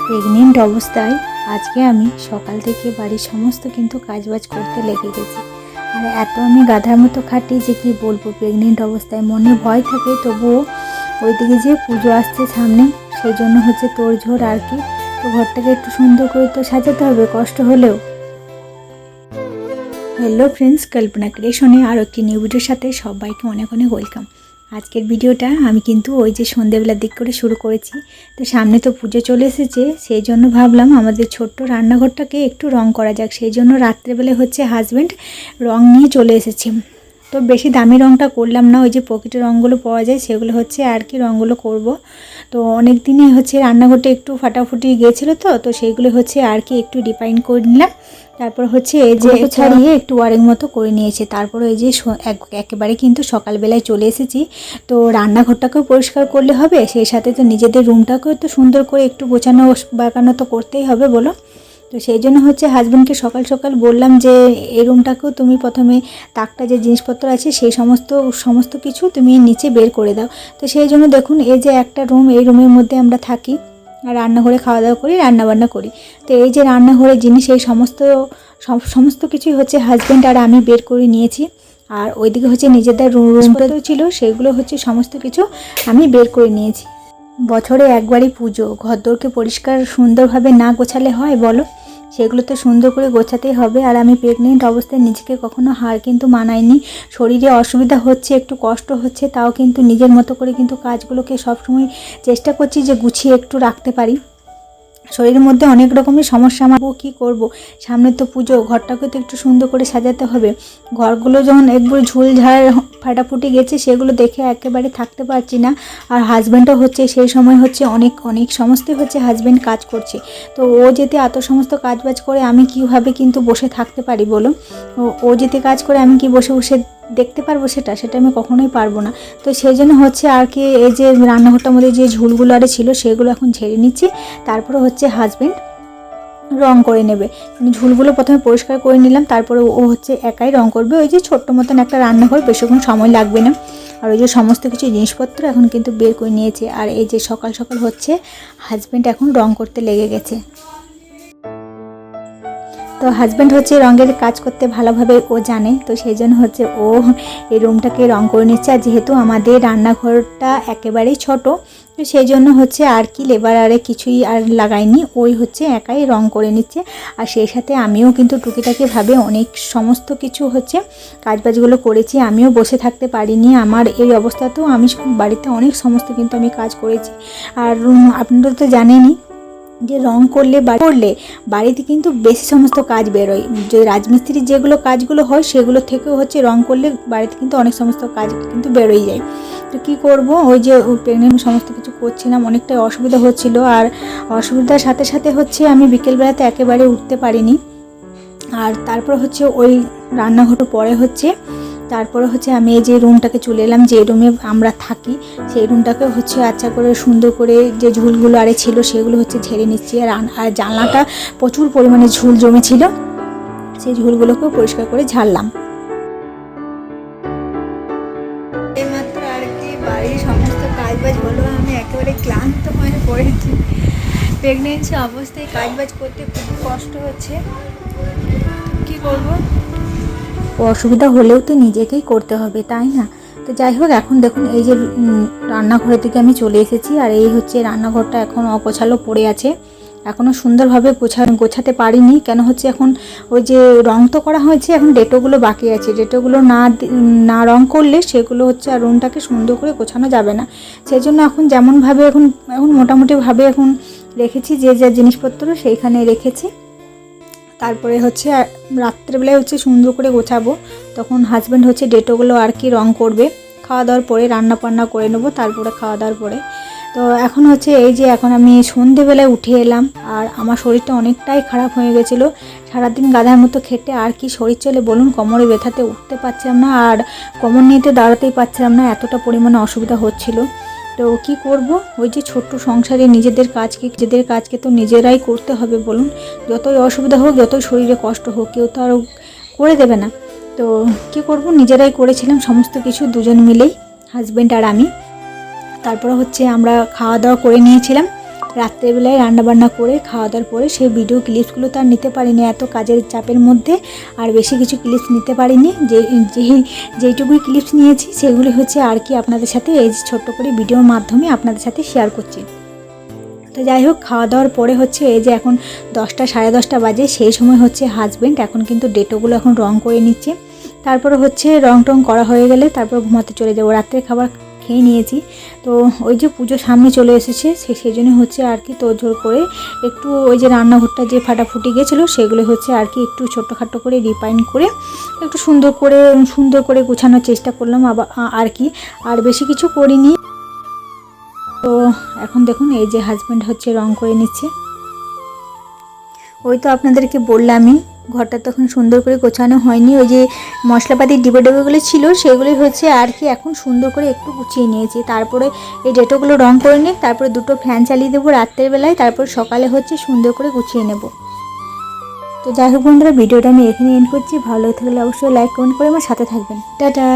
Pregnant অবস্থায় আজকে আমি সকাল থেকে বাড়ির সমস্ত কিন্তু কাজবাজ করতে লেগে গেছি। আর এত আমি গাধার মতো খাটি যে কি বলবো, প্রেগনেন্ট অবস্থায় মনে ভয় থাকে, তবুও ওইদিকে যে পুজো আসছে সামনে, সেই জন্য হচ্ছে তোড়ঝোড় আর কি। তো ঘরটাকে একটু সুন্দর করে তো সাজাতে হবে কষ্ট হলেও। হ্যালো ফ্রেন্ডস, কল্পনা ক্রিয়েশনে আরও একটি নিউ ভিডিওর সাথে সবাইকে অনেক অনেক ওয়েলকাম। আজকের ভিডিওটা আমি কিন্তু ওই যে সন্ধ্যেবেলার দিক করে শুরু করেছি। তো সামনে তো পুজো চলে এসেছে, সেই জন্য ভাবলাম আমাদের ছোট্ট রান্নাঘরটাকে একটু রং করা যাক। সেই জন্য রাত্রেবেলায় হচ্ছে হাজব্যান্ড রং নিয়ে চলে এসেছে। তো বেশি দামি রংটা করলাম না, ওই যে পকেটের রঙগুলো পাওয়া যায় সেগুলো হচ্ছে আর কি রঙগুলো করব। তো অনেক দিনই হচ্ছে রান্নাঘরটা একটু ফাটাফুটি গিয়েছিলো, তো সেইগুলো হচ্ছে আর কি একটু ডিপাইন করে নিলাম। তারপর হচ্ছে এই যে ছাড়িয়ে একটু ওয়ারিং মতো করে নিয়েছে। তারপর এই যে একেবারে কিন্তু সকালবেলায় চলে এসেছি। তো রান্নাঘরটাকেও পরিষ্কার করলে হবে, সেই সাথে তো নিজেদের রুমটাকেও তো সুন্দর করে একটু গোছানো বাগানো তো করতেই হবে বলো। তো সেই জন্য হচ্ছে হাজব্যান্ডকে সকাল সকাল বললাম যে এই রুমটাকেও তুমি প্রথমে তাকটা যে জিনিসপত্র আছে সেই সমস্ত কিছু তুমি নিচে বের করে দাও। তো সেই জন্য দেখুন এই যে একটা রুম, এই রুমের মধ্যে আমরা থাকি আর রান্নাঘরে খাওয়া দাওয়া করি, রান্নাবান্না করি। তো এই যে রান্নাঘরের জিনিস এই সমস্ত কিছুই হচ্ছে হাজব্যান্ড আর আমি বের করে নিয়েছি। আর ওইদিকে হচ্ছে নিজেদের রুমটাও ছিল, সেগুলো হচ্ছে সমস্ত কিছু আমি বের করে নিয়েছি। বছরে একবারই পুজো, ঘরদোরকে পরিষ্কার সুন্দরভাবে না গোছালে হয় বলো? সেগুলো তো সুন্দর করে গোছাতেই হবে। আর আমি প্রেগনেন্ট অবস্থায় নিজেকে কখনো হার কিন্তু মানাইনি। শরীরে অসুবিধা হচ্ছে, একটু কষ্ট হচ্ছে, তাও কিন্তু নিজের মতো করে কিন্তু কাজগুলোকে সবসময় চেষ্টা করছি যে গুছিয়ে একটু রাখতে পারি। শরীরের মধ্যে অনেক রকমের সমস্যা, আমার কী করব, সামনে তো পুজো, ঘরটাকে তো একটু সুন্দর করে সাজাতে হবে। ঘরগুলো যখন একবার ঝুলঝাড় ফাটাফুটি গেছে, সেগুলো দেখে একেবারে থাকতে পারছি না। আর হাজব্যান্ডও হচ্ছে সেই সময় হচ্ছে অনেক সমস্তই হচ্ছে হাজব্যান্ড কাজ করছে। তো ও যেতে এত সমস্ত কাজবাজ করে আমি কীভাবে কিন্তু বসে থাকতে পারি বলো? ও যেতে কাজ করে আমি কি বসে বসে দেখতে পারবো? সেটা আমি কখনোই পারবো না। তো সেই জন্য হচ্ছে আর কি এই যে রান্নাঘরটার মধ্যে যে ঝুলগুলো আরে ছিল সেগুলো এখন ঝেড়ে নিচ্ছি। তারপরে হচ্ছে হাজব্যান্ড রং করে নেবে। ঝুলগুলো প্রথমে পরিষ্কার করে নিলাম, তারপরে ও হচ্ছে একাই রং করবে। ওই যে ছোট্ট মতন একটা রান্নাঘর, বেশিক্ষণ সময় লাগবে না। আর ওই যে সমস্ত কিছু জিনিসপত্র এখন কিন্তু বের করে নিয়েছে। আর এই যে সকাল সকাল হচ্ছে হাজব্যান্ড এখন রং করতে লেগে গেছে। তো হাজব্যান্ড হচ্ছে রঙের কাজ করতে ভালোভাবে ও জানে, তো সেই জন্য হচ্ছে ও এই রুমটাকে রং করে নিচ্ছে। আর যেহেতু আমাদের রান্নাঘরটা একেবারেই ছোট, তো সেই জন্য হচ্ছে আর কি লেবার আরে কিছুই আর লাগাইনি, ওই হচ্ছে একাই রং করে নিচ্ছে। আর সেই সাথে আমিও কিন্তু টুকিটাকিভাবে অনেক সমস্ত কিছু হচ্ছে কাজবাজগুলো করেছি। আমিও বসে থাকতে পারিনি, আমার এই অবস্থাতেও আমি বাড়িতে অনেক সমস্ত কিন্তু আমি কাজ করেছি। আর আপনারা তো জানেনই যে রং করলে বাড়িতে কিন্তু বেশি সমস্ত কাজ বেরোয়। যে রাজমিস্ত্রির যেগুলো কাজগুলো হয় সেগুলো থেকেও হচ্ছে রং করলে বাড়িতে কিন্তু অনেক সমস্ত কাজ কিন্তু বেরোই যায়। তো কী করব, ওই যে প্রেগনেন্ট সমস্ত কিছু করছিলাম, অনেকটাই অসুবিধা হচ্ছিল। আর অসুবিধার সাথে সাথে হচ্ছে আমি বিকেলবেলাতে একেবারে উঠতে পারিনি। আর তারপর হচ্ছে ওই রান্নাঘর পরে হচ্ছে তারপরে হচ্ছে আমি এই যে রুমটাকে চলে এলাম, যে রুমে আমরা থাকি সেই রুমটাকে হচ্ছে আচ্ছা করে সুন্দর করে যে ঝুলগুলো আরে ছিল সেগুলো হচ্ছে ঝেড়ে নিচ্ছি। আর জানলাটা প্রচুর পরিমাণে ঝুল জমেছিল, সেই ঝুলগুলোকেও পরিষ্কার করে ঝাড়লাম। এইমাত্র আর কি বাড়ির সমস্ত কাজবাজ হলো, আমি একেবারে ক্লান্ত হয়ে পড়েছি। প্রেগনেন্সি অবস্থায় কাজবাজ করতে খুব কষ্ট হচ্ছে, কী করবো? অসুবিধা হলেও তো নিজেকেই করতে হবে, তাই না? তো যাই হোক, এখন দেখুন এই যে রান্নাঘরের দিকে আমি চলে এসেছি। আর এই হচ্ছে রান্নাঘরটা এখন অগোছালো পড়ে আছে, এখনও সুন্দরভাবে গোছাতে পারিনি। কেন হচ্ছে এখন ওই যে রং তো করা হয়েছে, এখন ডেটোগুলো বাকি আছে। ডেটোগুলো না রং করলে সেগুলো হচ্ছে আর রুমটাকে সুন্দর করে গোছানো যাবে না। সেই জন্য এখন যেমনভাবে এখন মোটামুটিভাবে এখন রেখেছি, যে যা জিনিসপত্র সেইখানে রেখেছি। তারপরে হচ্ছে রাত্রেবেলায় হচ্ছে সুন্দর করে গোছাবো, তখন হাজব্যান্ড হচ্ছে ডেটোগুলো আর কি রং করবে। খাওয়া দাওয়ার পরে রান্না করে নেবো, তারপরে খাওয়া দাওয়ার পরে। তো এখন হচ্ছে এই যে এখন আমি সন্ধেবেলায় উঠে এলাম, আর আমার শরীরটা অনেকটাই খারাপ হয়ে গেছিলো। সারাদিন গাধার মতো খেটে আর কি শরীর চলে বলুন, কোমরে ব্যথাতে উঠতে পারছিলাম না, আর কোমর নিতে দাঁড়াতেই পারছিলাম না, এতটা পরিমাণে অসুবিধা হচ্ছিল। তো কী করব, ওই যে ছোট্ট সংসারে নিজেদের কাজকে তো নিজেরাই করতে হবে বলুন। যতই অসুবিধা হোক, যতই শরীরে কষ্ট হোক, কেউ তো আরও করে দেবে না। তো কী করব, নিজেরাই করেছিলাম সমস্ত কিছু, দুজন মিলেই, হাজব্যান্ড আর আমি। তারপরে হচ্ছে আমরা খাওয়া দাওয়া করে নিয়েছিলাম। রাত্রেবেলায় রান্নাবান্না করে খাওয়া দাওয়ার পরে সেই ভিডিও ক্লিপসগুলো তো আর নিতে পারিনি, এত কাজের চাপের মধ্যে আর বেশি কিছু ক্লিপস নিতে পারিনি। যেইটুকুই ক্লিপস নিয়েছি সেগুলি হচ্ছে আর কি আপনাদের সাথে এই যে ছোট্ট করে ভিডিওর মাধ্যমে আপনাদের সাথে শেয়ার করছি। তো যাই হোক, খাওয়া দাওয়ার পরে হচ্ছে এই যে এখন 10টা সাড়ে 10টা বাজে, সেই সময় হচ্ছে হাজব্যান্ড এখন কিন্তু ডেটোগুলো এখন রং করে নিচ্ছে। তারপরে হচ্ছে রং টং করা হয়ে গেলে তারপর ঘুমাতে চলে যাবো। রাত্রে খাবার খেয়ে নিয়েছি, তো ওই যে পুজো সামনে চলে এসেছে সেই জন্য হচ্ছে আর কি তোড়জোড় করে একটু ওই যে রান্নাঘরটা যে ফাটাফুটি গেছিলো সেগুলো হচ্ছে আর কি একটু ছোট্টখাটো করে রিপাইন করে একটু সুন্দর করে গোছানোর চেষ্টা করলাম আবার আর কি, আর বেশি কিছু করিনি। তো এখন দেখুন এই যে হাজব্যান্ড হচ্ছে রং করে নিচ্ছে। ওই তো আপনাদেরকে বললামই ঘরটা তখন সুন্দর করে গোছানো হয়নি, ওই যে মশলাপাতির ডিব্বাগুলো ছিল সেগুলি হচ্ছে আর কি এখন সুন্দর করে একটু গুছিয়ে নিয়েছি। তারপরে এই ডেটোগুলো রং করে নিয়ে তারপরে 2টো ফ্যান চালিয়ে দেবো রাত্রের বেলায়, তারপর সকালে হচ্ছে সুন্দর করে গুছিয়ে নেব। তো যাই হোক বন্ধুরা, ভিডিওটা আমি এখানে এন্ড করছি। ভালো থাকলে অবশ্যই লাইক কমেন্ট করে আমার সাথে থাকবেন। টাটা।